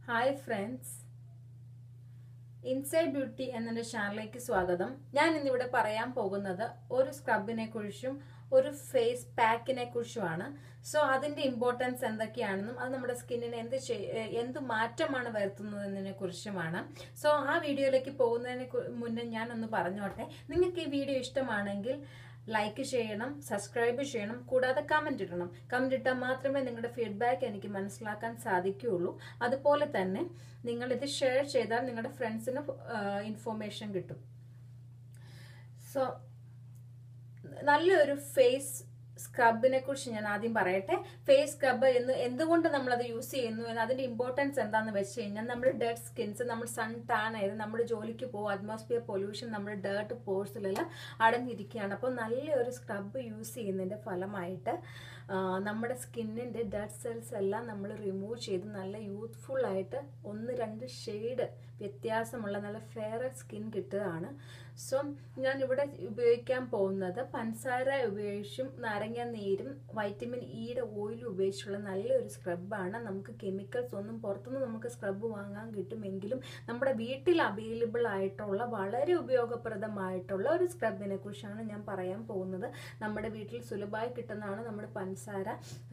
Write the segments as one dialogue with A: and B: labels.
A: Hi friends, inside beauty എന്ന ചാനലിലേക്ക് സ്വാഗതം. ഞാൻ ഇന്നിവിടെ പറയാൻ പോകുന്നത് ഒരു സ്ക്രബിനെ കുറിച്ചും ഒരു ഫേസ് പാക്കിനെ കുറിച്ചുമാണ്. സോ അതിന്റെ ഇമ്പോർട്ടൻസ് എന്തൊക്കെയാണെന്നും അത് നമ്മുടെ സ്കിന്നിന് എന്ത് മാറ്റമാണ് വരുത്തുന്നതിനെ കുറിച്ചുമാണ്. സോ ആ വീഡിയോയിലേക്ക് പോകുന്നതിന് മുന്നേ ഞാൻ ഒന്ന് പറഞ്ഞോട്ടെ. നിങ്ങൾക്ക് ഈ വീഡിയോ ഇഷ്ടമാണെങ്കിൽ ലൈക്ക് ചെയ്യണം, സബ്സ്ക്രൈബ് ചെയ്യണം, കൂടാതെ കമന്റ് ഇടണം. കമന്റ് ഇട്ടാൽ മാത്രമേ നിങ്ങളുടെ ഫീഡ്ബാക്ക് എനിക്ക് മനസ്സിലാക്കാൻ സാധിക്കുകയുള്ളൂ. അതുപോലെ തന്നെ നിങ്ങൾ ഇത് ഷെയർ ചെയ്താൽ നിങ്ങളുടെ ഫ്രണ്ട്സിന് ഇൻഫോർമേഷൻ കിട്ടും. സോ നല്ലൊരു ഫേസ് സ്ക്രബിനെ കുറിച്ച് ഞാൻ ആദ്യം പറയട്ടെ. ഫേസ് സ്ക്രബ് എന്തുകൊണ്ട് നമ്മൾ അത് യൂസ് ചെയ്യുന്നു എന്ന് അതിന്റെ ഇമ്പോർട്ടൻസ് എന്താണെന്ന് വെച്ച് കഴിഞ്ഞാൽ, നമ്മുടെ ഡെഡ് സ്കിൻസ്, നമ്മൾ സൺ ടാൻ ആയത്, നമ്മുടെ ജോലിക്ക് പോകും, അറ്റ്മോസ്ഫിയർ പൊല്യൂഷൻ, നമ്മുടെ ഡേർട്ട് പോഴ്സിലെല്ലാം അടങ്ങിയിരിക്കുകയാണ്. അപ്പോൾ നല്ലൊരു സ്ക്രബ് യൂസ് ചെയ്യുന്നതിന്റെ ഫലമായിട്ട് നമ്മുടെ സ്കിന്നിന്റെ ഡെഡ് സെൽസ് എല്ലാം നമ്മൾ റിമൂവ് ചെയ്ത് നല്ല യൂത്ത്ഫുൾ ആയിട്ട് 1-2 ഷെയ്ഡ് വ്യത്യാസമുള്ള നല്ല ഫെയർ സ്കിൻ കിട്ടുകയാണ്. സോ ഞാൻ ഇവിടെ ഉപയോഗിക്കാൻ പോകുന്നത് പഞ്ചസാര ഉപയോഗിച്ചും നാരങ്ങ നീരും വൈറ്റമിൻ ഇയുടെ ഓയിലും ഉപയോഗിച്ചുള്ള നല്ലൊരു സ്ക്രബാണ്. നമുക്ക് കെമിക്കൽസ് ഒന്നും പുറത്തുനിന്ന് നമുക്ക് സ്ക്രബ് വാങ്ങാൻ കിട്ടുമെങ്കിലും നമ്മുടെ വീട്ടിൽ അവൈലബിൾ ആയിട്ടുള്ള വളരെ ഉപയോഗപ്രദമായിട്ടുള്ള ഒരു സ്ക്രബിനെ കുറിച്ചാണ് ഞാൻ പറയാൻ പോകുന്നത്. നമ്മുടെ വീട്ടിൽ സുലഭമായി കിട്ടുന്നതാണ് നമ്മുടെ പഞ്ചസാര.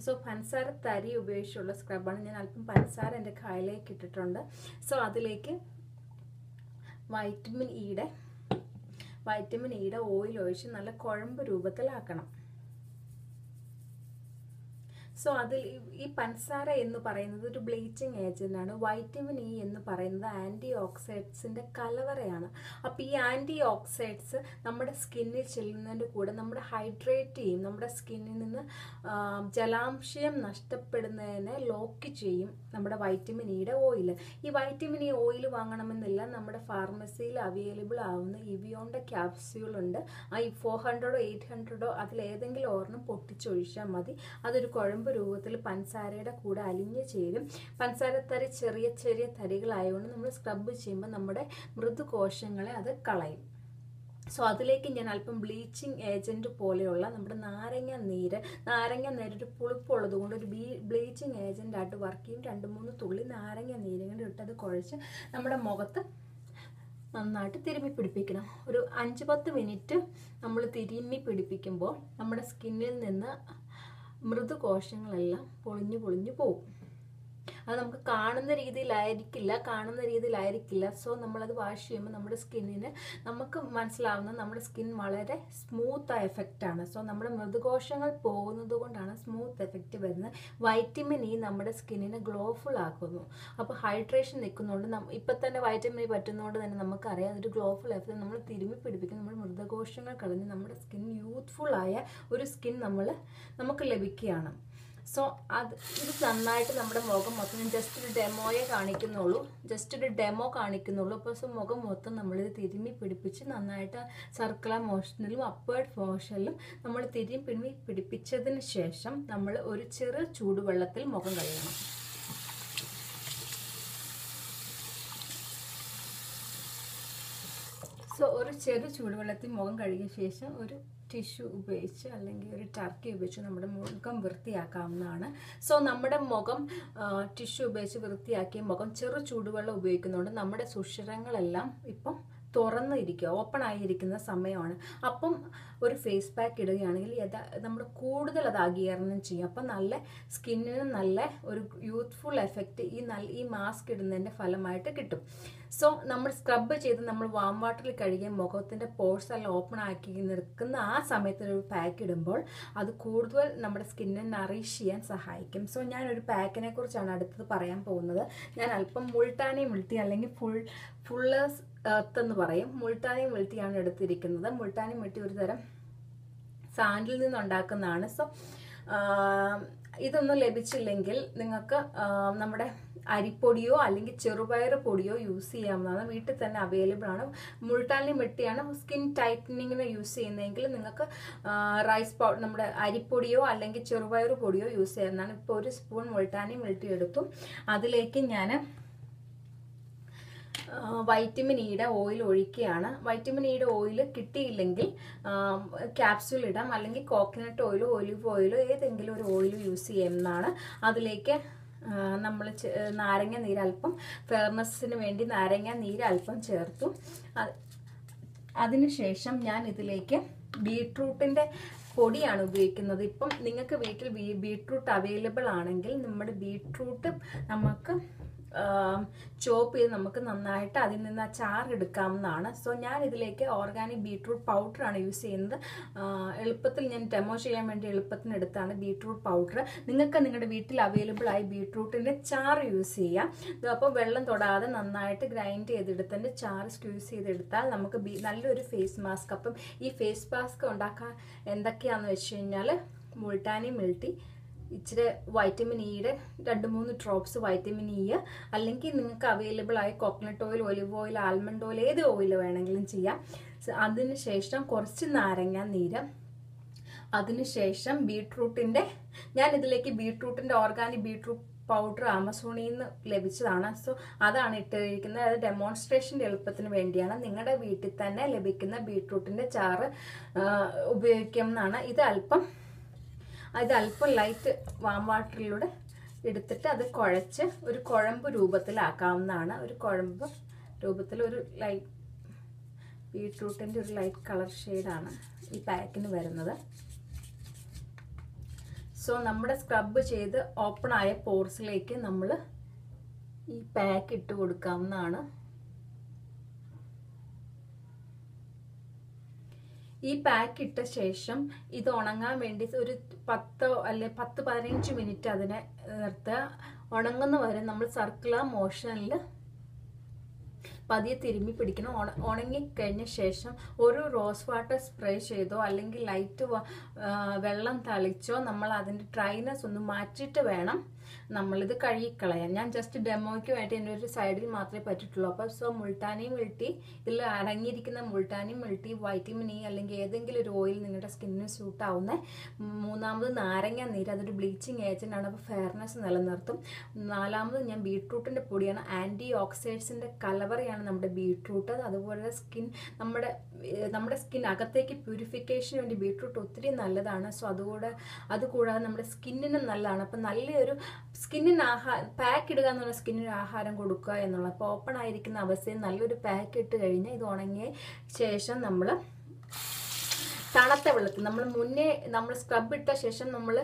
A: സോ പഞ്ചസാര തരി ഉപയോഗിച്ചുള്ള സ്ക്രബാണ്. ഞാൻ അല്പം പഞ്ചസാര എൻ്റെ കയ്യിലേക്ക് ഇട്ടിട്ടുണ്ട്. സോ അതിലേക്ക് വൈറ്റമിൻ ഇയുടെ ഓയിൽ ഒഴിച്ച് നല്ല കുഴമ്പ് രൂപത്തിലാക്കണം. സോ അതിൽ ഈ പഞ്ചസാര എന്ന് പറയുന്നത് ഒരു ബ്ലീച്ചിങ് ഏജന്റ് ആണ്. വൈറ്റമിൻ ഇ എന്ന് പറയുന്നത് ആന്റി ഓക്സൈഡ്സിന്റെ കലവറയാണ്. അപ്പൊ ഈ ആന്റി ഓക്സൈഡ്സ് നമ്മുടെ സ്കിന്നിൽ ചെല്ലുന്നതിന്റെ കൂടെ നമ്മുടെ ഹൈഡ്രേറ്റ് ചെയ്യും, നമ്മുടെ സ്കിന്നിൽ നിന്ന് ജലാംശം നഷ്ടപ്പെടുന്നതിനെ ലോക്ക് ചെയ്യും നമ്മുടെ വൈറ്റമിൻ ഇയുടെ ഓയിൽ. ഈ വൈറ്റമിൻ ഇ ഓയിൽ വാങ്ങണമെന്നില്ല. നമ്മുടെ ഫാർമസിയിൽ അവൈലബിൾ ആവുന്ന ഇവിയോന്റെ ക്യാപ്സ്യൂൾ ഉണ്ട്. ആ 400ഓ 800ഓ അതിലേതെങ്കിലും ഒരെണ്ണം പൊട്ടിച്ചൊഴിച്ചാൽ മതി. അതൊരു കുഴമ്പ് രൂപത്തിൽ പഞ്ചസാരയുടെ കൂടെ അലിഞ്ഞു ചേരും. പഞ്ചസാര തരി ചെറിയ ചെറിയ തരികളായതുകൊണ്ട് നമ്മൾ സ്ക്രബ് ചെയ്യുമ്പോൾ നമ്മുടെ മൃദുകോശങ്ങളെ അത് കളയും. സോ അതിലേക്ക് ഞാൻ അല്പം ബ്ലീച്ചിങ് ഏജന്റ് പോലെയുള്ള നമ്മുടെ നാരങ്ങ നീര് ഒരു പുളിപ്പുള്ളത് കൊണ്ട് ഒരു ബ്ലീച്ചിങ് ഏജന്റ് ആയിട്ട് വർക്ക് ചെയ്യും. 2-3 തുള്ളി നാരങ്ങ നീരും കൂടി ഇട്ടത് കുഴച്ച് നമ്മുടെ മുഖത്ത് നന്നായിട്ട് തിരുമ്മി പിടിപ്പിക്കണം. ഒരു 5-10 മിനിറ്റ് നമ്മൾ തിരുമ്മി പിടിപ്പിക്കുമ്പോൾ നമ്മുടെ സ്കിന്നിൽ നിന്ന് മൃദുകോശങ്ങളെല്ലാം പൊളിഞ്ഞു പോകും. അത് നമുക്ക് കാണുന്ന രീതിയിലായിരിക്കില്ല. സോ നമ്മളത് വാഷ് ചെയ്യുമ്പോൾ നമ്മുടെ സ്കിന്നിന് നമുക്ക് മനസ്സിലാവുന്ന നമ്മുടെ സ്കിൻ വളരെ സ്മൂത്ത് ആയ എഫക്റ്റ് ആണ്. സോ നമ്മുടെ മൃദുകോശങ്ങൾ പോകുന്നത് കൊണ്ടാണ് സ്മൂത്ത് എഫക്റ്റ് വരുന്നത്. വൈറ്റമിൻ ഇ നമ്മുടെ സ്കിന്നിനെ ഗ്ലോഫുൾ ആക്കുന്നു. അപ്പോൾ ഹൈഡ്രേഷൻ നിൽക്കുന്നതുകൊണ്ട് ഇപ്പം തന്നെ വൈറ്റമിൻ ഇ പറ്റുന്നതുകൊണ്ട് തന്നെ നമുക്കറിയാം അതൊരു ഗ്ലോഫുൾ എഫക്റ്റ്. നമ്മൾ തിരുമ്മി പിടിപ്പിക്കും, നമ്മുടെ മൃദുകോശങ്ങൾ കളഞ്ഞ് നമ്മുടെ സ്കിൻ യൂത്ത്ഫുൾ ആയ ഒരു സ്കിൻ നമുക്ക് ലഭിക്കുകയാണ്. സോ ഇത് നന്നായിട്ട് നമ്മുടെ മുഖം മൊത്തം, ഞാൻ ജസ്റ്റ് ഒരു ഡെമോ കാണിക്കുന്നുള്ളൂ. അപ്പോൾ സോ മുഖം മൊത്തം നമ്മളിത് തിരുമ്മി പിടിപ്പിച്ച് നന്നായിട്ട് സർക്കുലർ മോഷനിലും അപ്വേർഡ് മോഷനിലും നമ്മൾ തിരുമ്മി പിടിപ്പിച്ചതിന് ശേഷം നമ്മൾ ഒരു ചെറു ചൂടുവെള്ളത്തിൽ മുഖം കഴുകണം. സോ ഒരു ചെറു ചൂടുവെള്ളത്തിൽ മുഖം കഴുകിയ ശേഷം ഒരു ടിഷ്യൂ ഉപയോഗിച്ച് അല്ലെങ്കിൽ ഒരു ടർക്കി ഉപയോഗിച്ച് നമ്മുടെ മുഖം വൃത്തിയാക്കാവുന്നതാണ്. സോ നമ്മുടെ മുഖം ടിഷ്യൂ ഉപയോഗിച്ച് വൃത്തിയാക്കിയ മുഖം ചെറു ചൂടുവെള്ളം ഉപയോഗിക്കുന്നതുകൊണ്ട് നമ്മുടെ സുഷിരങ്ങളെല്ലാം ഇപ്പം തുറന്നിരിക്കുക, ഓപ്പൺ ആയിരിക്കുന്ന സമയമാണ്. അപ്പം ഒരു ഫേസ് പാക്ക് ഇടുകയാണെങ്കിൽ നമ്മൾ കൂടുതൽ അത് ആഗീകരണം ചെയ്യും. അപ്പം നല്ല സ്കിന്നിന് നല്ല ഒരു യൂത്ത്ഫുൾ എഫക്റ്റ് ഈ മാസ്ക് ഇടുന്നതിൻ്റെ ഫലമായിട്ട് കിട്ടും. സോ നമ്മൾ സ്ക്രബ് ചെയ്ത് നമ്മൾ വാം വാട്ടറിൽ കഴുകിയ മുഖത്തിൻ്റെ പോർസ് എല്ലാം ഓപ്പൺ ആക്കി നിൽക്കുന്ന ആ സമയത്ത് ഒരു പാക്ക് ഇടുമ്പോൾ അത് കൂടുതൽ നമ്മുടെ സ്കിന്നിനെ നറിഷ് ചെയ്യാൻ സഹായിക്കും. സോ ഞാനൊരു പാക്കിനെ കുറിച്ചാണ് അടുത്തത് പറയാൻ പോകുന്നത്. ഞാൻ അല്പം മുൾട്ടാനി മിൽട്ടി അല്ലെങ്കിൽ ഫുള്ളേഴ്സ് എർത്ത് എന്ന് പറയും, മുൾട്ടാനി മിൽട്ടിയാണ് എടുത്തിരിക്കുന്നത്. മുൾട്ടാനി മിൽട്ടി ഒരു തരം സാൻഡിൽ നിന്നുണ്ടാക്കുന്നതാണ്. സോ ഇതൊന്നും ലഭിച്ചില്ലെങ്കിൽ നിങ്ങൾക്ക് നമ്മുടെ അരിപ്പൊടിയോ അല്ലെങ്കിൽ ചെറുപയർ പൊടിയോ യൂസ് ചെയ്യാവുന്നതാണ്. വീട്ടിൽ തന്നെ അവൈലബിൾ ആണ്. മുൾട്ടാനി മിട്ടിയാണ് സ്കിൻ ടൈറ്റനിങ്ങിന് യൂസ് ചെയ്യുന്നതെങ്കിൽ നിങ്ങൾക്ക് റൈസ് പൗഡർ, നമ്മുടെ അരിപ്പൊടിയോ അല്ലെങ്കിൽ ചെറുപയർ പൊടിയോ യൂസ് ചെയ്യാവുന്നതാണ്. ഇപ്പോൾ 1 സ്പൂൺ മുൾട്ടാനി മിട്ടി എടുത്തു. അതിലേക്ക് ഞാൻ വൈറ്റമിൻ ഇയുടെ ഓയിൽ ഒഴിക്കുകയാണ്. വൈറ്റമിൻ ഇയുടെ ഓയിൽ കിട്ടിയില്ലെങ്കിൽ ക്യാപ്സ്യൂൾ ഇടാം, അല്ലെങ്കിൽ കോക്കനട്ട് ഓയിലോ ഒലിവ് ഓയിലോ ഏതെങ്കിലും ഒരു ഓയിൽ യൂസ് ചെയ്യുന്നതാണ്. അതിലേക്ക് നമ്മൾ നാരങ്ങ നീര് അല്പം, ഫെയർനെസ്സിന് വേണ്ടി നാരങ്ങ നീര് അല്പം ചേർത്തു. അതിനുശേഷം ഞാൻ ഇതിലേക്ക് ബീട്രൂട്ടിൻ്റെ പൊടിയാണ് ഉപയോഗിക്കുന്നത്. ഇപ്പം നിങ്ങൾക്ക് വീട്ടിൽ ബീട്രൂട്ട് അവൈലബിൾ ആണെങ്കിൽ നമ്മുടെ ബീട്രൂട്ട് നമുക്ക് ചോപ്പ് ചെയ്ത് നമുക്ക് നന്നായിട്ട് അതിൽ നിന്ന് ആ ചാറ് എടുക്കാവുന്നതാണ്. സോ ഞാൻ ഇതിലേക്ക് ഓർഗാനിക് ബീട്രൂട്ട് പൗഡറാണ് യൂസ് ചെയ്യുന്നത്. എളുപ്പത്തിൽ ഞാൻ ഡെമോ ചെയ്യാൻ വേണ്ടി എളുപ്പത്തിന് എടുത്താണ് ബീട്രൂട്ട് പൗഡർ. നിങ്ങൾക്ക് നിങ്ങളുടെ വീട്ടിൽ അവൈലബിൾ ആയി ബീട്രൂട്ടിൻ്റെ ചാറ് യൂസ് ചെയ്യാം. അപ്പോൾ വെള്ളം തൊടാതെ നന്നായിട്ട് ഗ്രൈൻഡ് ചെയ്തെടുത്തതിൻ്റെ ചാറ് സ്ക്യൂസ് ചെയ്തെടുത്താൽ നമുക്ക് നല്ലൊരു ഫേസ് മാസ്ക്. അപ്പം ഈ ഫേസ് മാസ്ക് ഉണ്ടാക്കാൻ എന്തൊക്കെയാണെന്ന് വെച്ച് കഴിഞ്ഞാൽ മുൾട്ടാനി മിൽട്ടി, ഇച്ചിരി വൈറ്റമിൻ ഇയുടെ 2-3 ഡ്രോപ്സ് വൈറ്റമിൻ ഇ, അല്ലെങ്കിൽ നിങ്ങൾക്ക് അവൈലബിൾ ആയ coconut oil, olive oil, almond oil, ഏത് ഓയിൽ വേണമെങ്കിലും ചെയ്യാം. അതിനുശേഷം കുറച്ച് നാരങ്ങ നീര്, അതിനുശേഷം ബീട്രൂട്ടിൻ്റെ, ഞാൻ ഇതിലേക്ക് ബീട്രൂട്ടിൻ്റെ ഓർഗാനിക് ബീട്രൂട്ട് പൗഡർ ആമസോണിൽ നിന്ന് ലഭിച്ചതാണ്. സോ അതാണ് ഇട്ടിരിക്കുന്നത്. അത് ഡെമോൺസ്ട്രേഷൻ്റെ എളുപ്പത്തിന് വേണ്ടിയാണ്. നിങ്ങളുടെ വീട്ടിൽ തന്നെ ലഭിക്കുന്ന ബീട്രൂട്ടിൻ്റെ ചാറ് ഉപയോഗിക്കാവുന്നതാണ്. ഇത് അല്പം ലൈറ്റ് വാം വാട്ടറിലൂടെ എടുത്തിട്ട് അത് കുഴച്ച് ഒരു കുഴമ്പ് രൂപത്തിലാക്കാവുന്നതാണ്. ഒരു കുഴമ്പ് രൂപത്തിൽ ഒരു ലൈറ്റ് ബീട്രൂട്ടിൻ്റെ ഒരു ലൈറ്റ് കളർ ഷെയ്ഡാണ് ഈ പാക്കിന് വരുന്നത്. സോ നമ്മുടെ സ്ക്രബ് ചെയ്ത് ഓപ്പൺ ആയ പോർസിലേക്ക് നമ്മൾ ഈ പാക്ക് ഇട്ട് കൊടുക്കാവുന്നതാണ്. ഈ പാക്ക് ഇട്ട ശേഷം ഇത് ഉണങ്ങാൻ വേണ്ടി ഒരു 10-15 മിനിറ്റ് അതിനെ നിർത്തുക. ഉണങ്ങുന്ന വരെ നമ്മൾ സർക്കുലർ മോഷനിൽ പതിയെ തിരുമ്മി പിടിക്കണം. ഉണങ്ങിക്കഴിഞ്ഞ ശേഷം ഒരു റോസ് വാട്ടർ സ്പ്രേ ചെയ്തോ അല്ലെങ്കിൽ ലൈറ്റ് വെള്ളം തളിച്ചോ നമ്മൾ അതിൻ്റെ ഡ്രൈനെസ് ഒന്ന് മാറ്റിയിട്ട് വേണം നമ്മളിത് കഴുകിക്കളയാൻ. ഞാൻ ജസ്റ്റ് ഡെമോയ്ക്ക് വേണ്ടി എൻ്റെ ഒരു സൈഡിൽ മാത്രമേ പറ്റിയിട്ടുള്ളൂ. അപ്പോൾ സോ മുൾട്ടാനി മിൽട്ടി, ഇതിൽ അടങ്ങിയിരിക്കുന്ന മുൾട്ടാനി മിൽട്ടി, വൈറ്റമിൻ ഇ അല്ലെങ്കിൽ ഏതെങ്കിലും ഒരു ഓയിൽ നിങ്ങളുടെ സ്കിന്നിന് സ്യൂട്ടാവുന്ന. മൂന്നാമത് നാരങ്ങ നീര്, അതൊരു ബ്ലീച്ചിങ് ഏജൻ്റാണ്, അപ്പോൾ ഫെയർനെസ് നിലനിർത്തും. നാലാമത് ഞാൻ ബീട്രൂട്ടിൻ്റെ പൊടിയാണ്. ആൻറ്റി ഓക്സിഡൻസിൻ്റെ കലവറയാണ് നമ്മുടെ ബീട്രൂട്ട്. അതുപോലെ നമ്മുടെ സ്കിൻ അകത്തേക്ക് പ്യൂരിഫിക്കേഷന് വേണ്ടി ബീട്രൂട്ട് ഒത്തിരി നല്ലതാണ്. സോ അതുകൂടാതെ നമ്മുടെ സ്കിന്നിനും നല്ലതാണ്. അപ്പം നല്ലൊരു സ്കിന്നിന് പാക്ക് ഇടുക എന്നുള്ള സ്കിന്നിന് ആഹാരം കൊടുക്കുക എന്നുള്ള. അപ്പോൾ ഓപ്പൺ ആയിരിക്കുന്ന അവസ്ഥയിൽ നല്ലൊരു പാക്ക് ഇട്ട് കഴിഞ്ഞാൽ ഇത് ഉണങ്ങിയ ശേഷം നമ്മൾ തണുത്ത വെള്ളത്തിൽ, നമ്മൾ സ്ക്രബ് ഇട്ട ശേഷം നമ്മൾ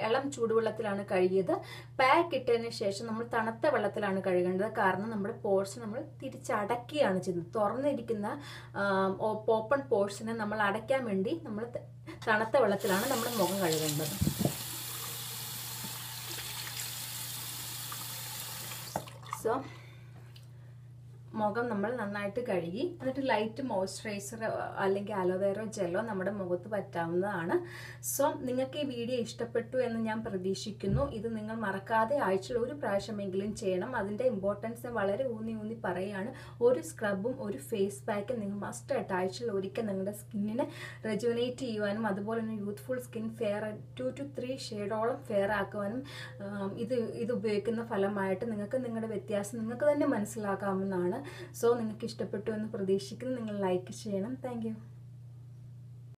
A: ഇളം ചൂടുവെള്ളത്തിലാണ് കഴുകിയത്. പാക്ക് ഇട്ടതിന് ശേഷം നമ്മൾ തണുത്ത വെള്ളത്തിലാണ് കഴുകേണ്ടത്. കാരണം നമ്മുടെ പോർസ് നമ്മൾ തിരിച്ചടക്കുകയാണ് ചെയ്തത്. തുറന്നിരിക്കുന്ന ഓപ്പൺ പോർസിനെ നമ്മൾ അടയ്ക്കാൻ വേണ്ടി നമ്മൾ തണുത്ത വെള്ളത്തിലാണ് നമ്മൾ മുഖം കഴുകേണ്ടത്. സോ മുഖം നമ്മൾ നന്നായിട്ട് കഴുകി എന്നിട്ട് ലൈറ്റ് മോയ്സ്ചറൈസർ അല്ലെങ്കിൽ അലോവേറോ ജെല്ലോ നമ്മുടെ മുഖത്ത് പറ്റാവുന്നതാണ്. സോ നിങ്ങൾക്ക് ഈ വീഡിയോ ഇഷ്ടപ്പെട്ടു എന്ന് ഞാൻ പ്രതീക്ഷിക്കുന്നു. ഇത് നിങ്ങൾ മറക്കാതെ ആഴ്ചയിൽ ഒരു പ്രാവശ്യമെങ്കിലും ചെയ്യണം. അതിൻ്റെ ഇമ്പോർട്ടൻസ് വളരെ ഊന്നി പറയുകയാണ്. ഒരു സ്ക്രബും ഒരു ഫേസ് പാക്കും നിങ്ങൾ മസ്റ്റായിട്ട് ആഴ്ചയിൽ ഒരിക്കൽ നിങ്ങളുടെ സ്കിന്നിനെ റെജുവനേറ്റ് ചെയ്യുവാനും അതുപോലെ തന്നെ യൂത്ത്ഫുൾ സ്കിൻ ഫെയർ 2 to 3 ഷെയ്ഡോളം ഫെയർ ആക്കുവാനും ഇത് ഉപയോഗിക്കുന്ന ഫലമായിട്ട് നിങ്ങൾക്ക് നിങ്ങളുടെ വ്യത്യാസം നിങ്ങൾക്ക് തന്നെ മനസ്സിലാക്കാവുന്നതാണ്. സോ നിങ്ങൾക്ക് ഇഷ്ടപ്പെട്ടു എന്ന് പ്രതീക്ഷിക്കുന്നു. നിങ്ങൾ ലൈക്ക് ചെയ്യണം. Thank you.